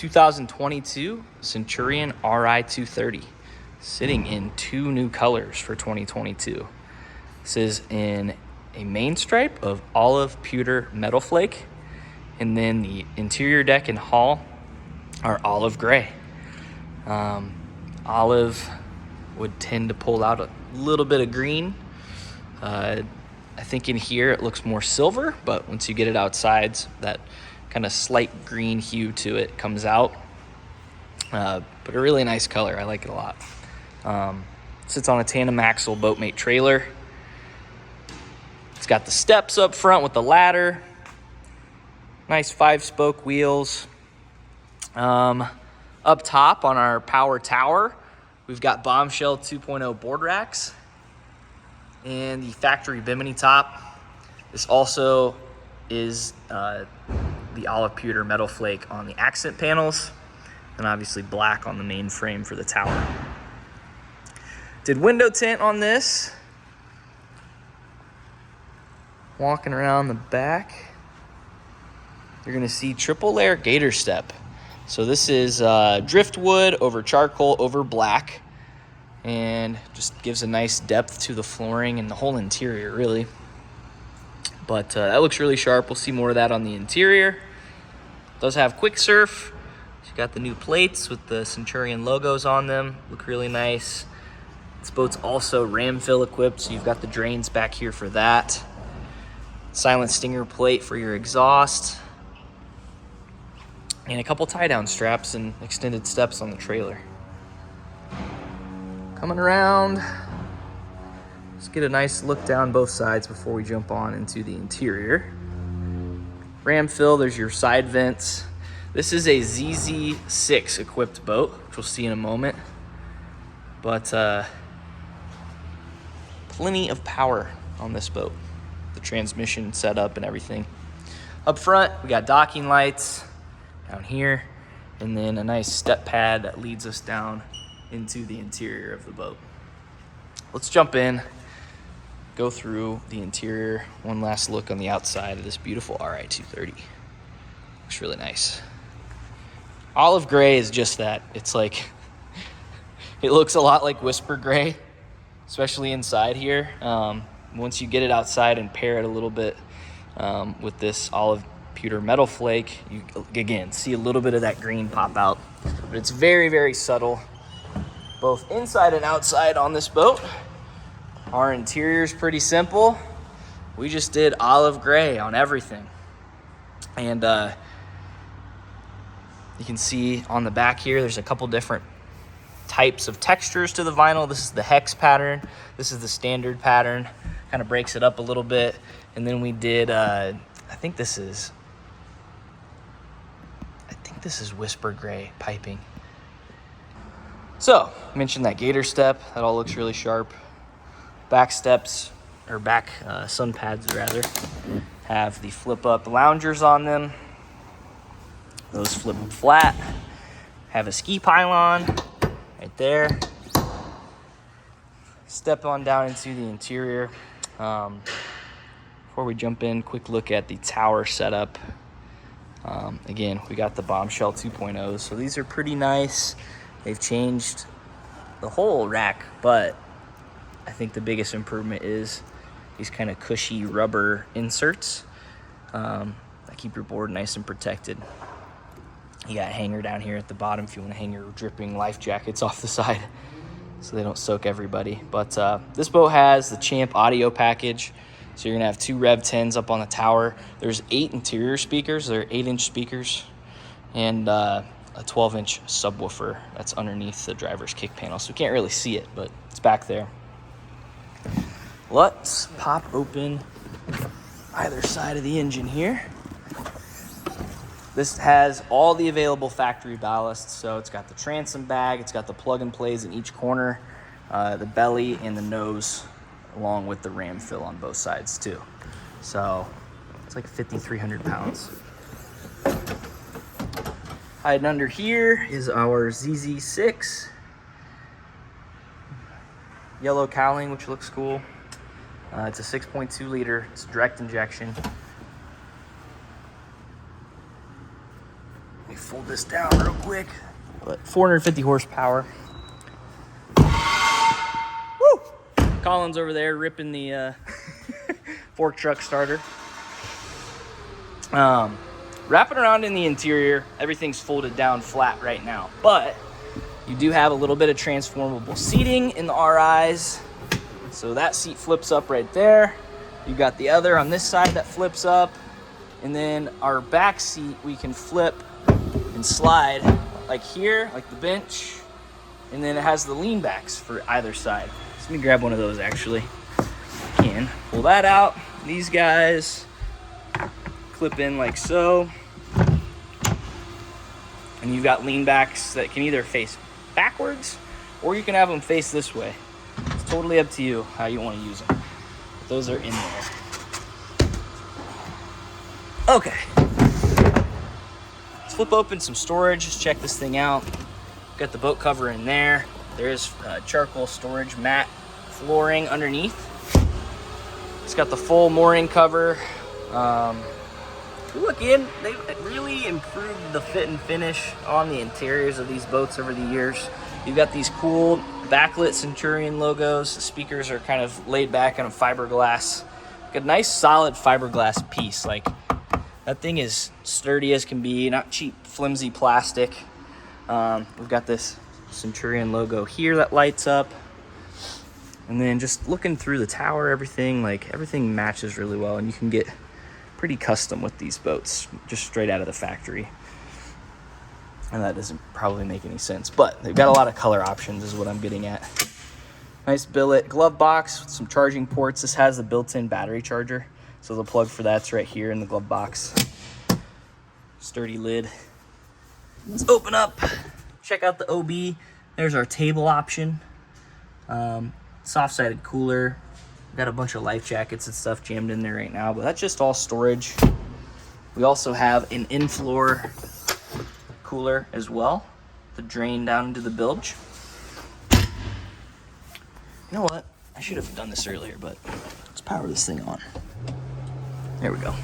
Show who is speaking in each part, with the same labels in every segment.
Speaker 1: 2022 Centurion Ri230, sitting in 2 new colors for 2022. This is in a main stripe of Olive Pewter Metal Flake, and then the interior deck and hull are olive gray. Olive would tend to pull out a little bit of green. I think in here it looks more silver, but once you get it outside, that kind of slight green hue to it comes out. But a really nice color. I like it a lot. Sits on a tandem axle boatmate trailer. It's got the steps up front with the ladder. Nice 5-spoke wheels. Up top on our power tower, we've got Bombshell 2.0 board racks and the factory bimini top. This also is the Olive Pewter Metal Flake on the accent panels, and obviously black on the main frame for the tower. Did window tint on this. Walking around the back, you're gonna see triple layer gator step. So this is driftwood over charcoal over black, and just gives a nice depth to the flooring and the whole interior, really. But that looks really sharp. We'll see more of that on the interior. Does have quick surf. You've got the new plates with the Centurion logos on them. Look really nice. This boat's also ram fill equipped, so you've got the drains back here for that. Silent stinger plate for your exhaust. And a couple tie-down straps and extended steps on the trailer. Coming around, let's get a nice look down both sides before we jump on into the interior. Ram fill, there's your side vents. This is a ZZ6 equipped boat, which we'll see in a moment. But plenty of power on this boat. The transmission setup and everything. Up front, we got docking lights down here, and then a nice step pad that leads us down into the interior of the boat. Let's jump in, go through the interior. One last look on the outside of this beautiful Ri230. Looks really nice. Olive gray is just that. It's like, it looks a lot like whisper gray, especially inside here. Once you get it outside and pair it a little bit with this Olive Pewter Metal Flake, you again see a little bit of that green pop out, but it's very, very subtle, both inside and outside on this boat. Our interior is pretty simple. We just did olive gray on everything, and you can see on the back here there's a couple different types of textures to the vinyl. This is the hex pattern, this is the standard pattern, kind of breaks it up a little bit. And then we did I think this is whisper gray piping. So I mentioned that gator step, that all looks really sharp. Back steps, or back sun pads rather, have the flip up loungers on them. Those flip flat. Have a ski pylon right there. Step on down into the interior. Before we jump in, quick look at the tower setup. Again, we got the Bombshell 2.0s, so these are pretty nice. They've changed the whole rack, but I think the biggest improvement is these kind of cushy rubber inserts that keep your board nice and protected. You got a hanger down here at the bottom if you want to hang your dripping life jackets off the side so they don't soak everybody. But this boat has the Champ audio package, so you're gonna have 2 Rev 10s up on the tower. There's 8 interior speakers. They're 8-inch speakers, and a 12-inch subwoofer that's underneath the driver's kick panel, so you can't really see it, but it's back there. Let's pop open either side of the engine here. This has all the available factory ballasts, so it's got the transom bag, it's got the plug and plays in each corner, the belly and the nose, along with the ram fill on both sides too. So it's like 5,300 pounds. Hiding under here is our ZZ6 yellow cowling, which looks cool. It's a 6.2 liter, it's direct injection. fold this down real quick. But 450 horsepower. Woo! Colin's over there ripping the fork truck starter. Wrapping around in the interior, everything's folded down flat right now, but you do have a little bit of transformable seating in the RIs. So that seat flips up right there. You got the other on this side that flips up. And then our back seat, we can flip and slide like here, like the bench. And then it has the lean backs for either side. So let me grab one of those actually. I can pull that out. These guys clip in like so. And you've got lean backs that can either face backwards or you can have them face this way. It's totally up to you how you want to use them. But those are in there. Okay. Let's flip open some storage. Just check this thing out. Got the boat cover in there. There is charcoal storage mat flooring underneath. It's got the full mooring cover. Look in, they've really improved the fit and finish on the interiors of these boats over the years. You've got these cool backlit Centurion logos. The speakers are kind of laid back on a fiberglass. Got a nice solid fiberglass piece. Like, that thing is sturdy as can be, not cheap, flimsy plastic. We've got this Centurion logo here that lights up. And then just looking through the tower, everything matches really well, and you can get pretty custom with these boats, just straight out of the factory. And that doesn't probably make any sense, but they've got a lot of color options is what I'm getting at. Nice billet glove box with some charging ports. This has the built-in battery charger, so the plug for that's right here in the glove box. Sturdy lid. Let's open up, check out the OB. There's our table option. Soft-sided cooler. Got a bunch of life jackets and stuff jammed in there right now, but that's just all storage. We also have an in-floor cooler as well to drain down into the bilge. You know what? I should have done this earlier, but let's power this thing on. There we go.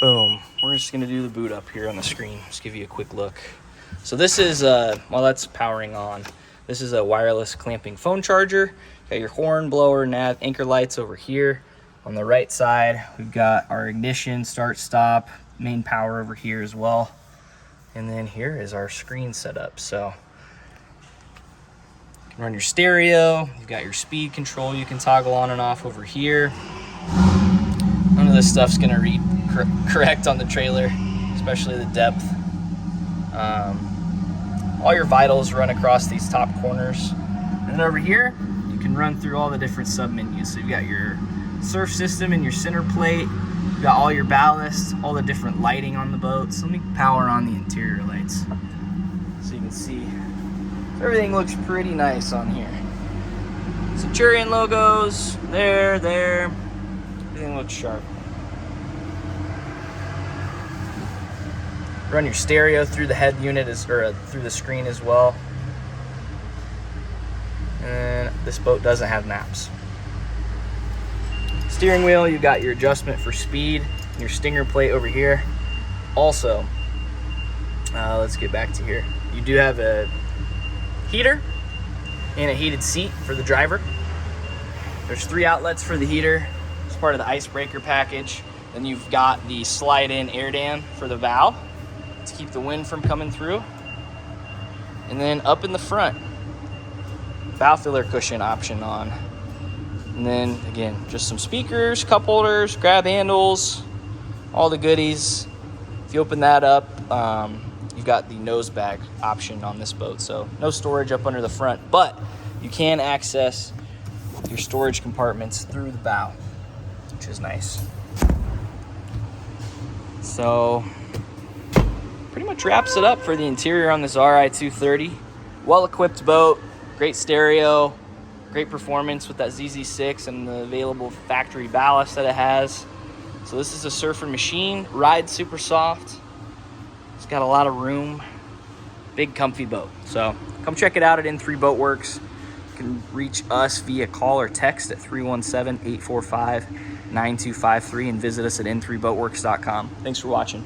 Speaker 1: Boom. We're just gonna do the boot up here on the screen. Just give you a quick look. So this is, while that's powering on, this is a wireless clamping phone charger. Got your horn, blower, nav, anchor lights over here. On the right side, we've got our ignition, start, stop, main power over here as well. And then here is our screen setup. So you can run your stereo. You've got your speed control you can toggle on and off over here. None of this stuff's gonna read correct on the trailer, especially the depth. All your vitals run across these top corners. And then over here, you can run through all the different sub-menus. So you've got your surf system and your center plate. You've got all your ballast, all the different lighting on the boat. So let me power on the interior lights so you can see. So everything looks pretty nice on here. Centurion logos, there. Everything looks sharp. Run your stereo through the head unit through the screen as well. And this boat doesn't have maps. Steering wheel, you've got your adjustment for speed, your stinger plate over here. Also, let's get back to here. You do have a heater and a heated seat for the driver. There's 3 outlets for the heater. It's part of the icebreaker package. Then you've got the slide-in air dam for the bow to keep the wind from coming through. And then up in the front, bow filler cushion option on. And then again, just some speakers, cup holders, grab handles, all the goodies. If you open that up, you've got the nose bag option on this boat. So no storage up under the front, but you can access your storage compartments through the bow, which is nice. So pretty much wraps it up for the interior on this Ri230. Well-equipped boat, great stereo, great performance with that ZZ6 and the available factory ballast that it has. So this is a surfer machine, rides super soft. It's got a lot of room, big comfy boat. So come check it out at N3 Boatworks. You can reach us via call or text at 317-845-9253 and visit us at n3boatworks.com. Thanks for watching.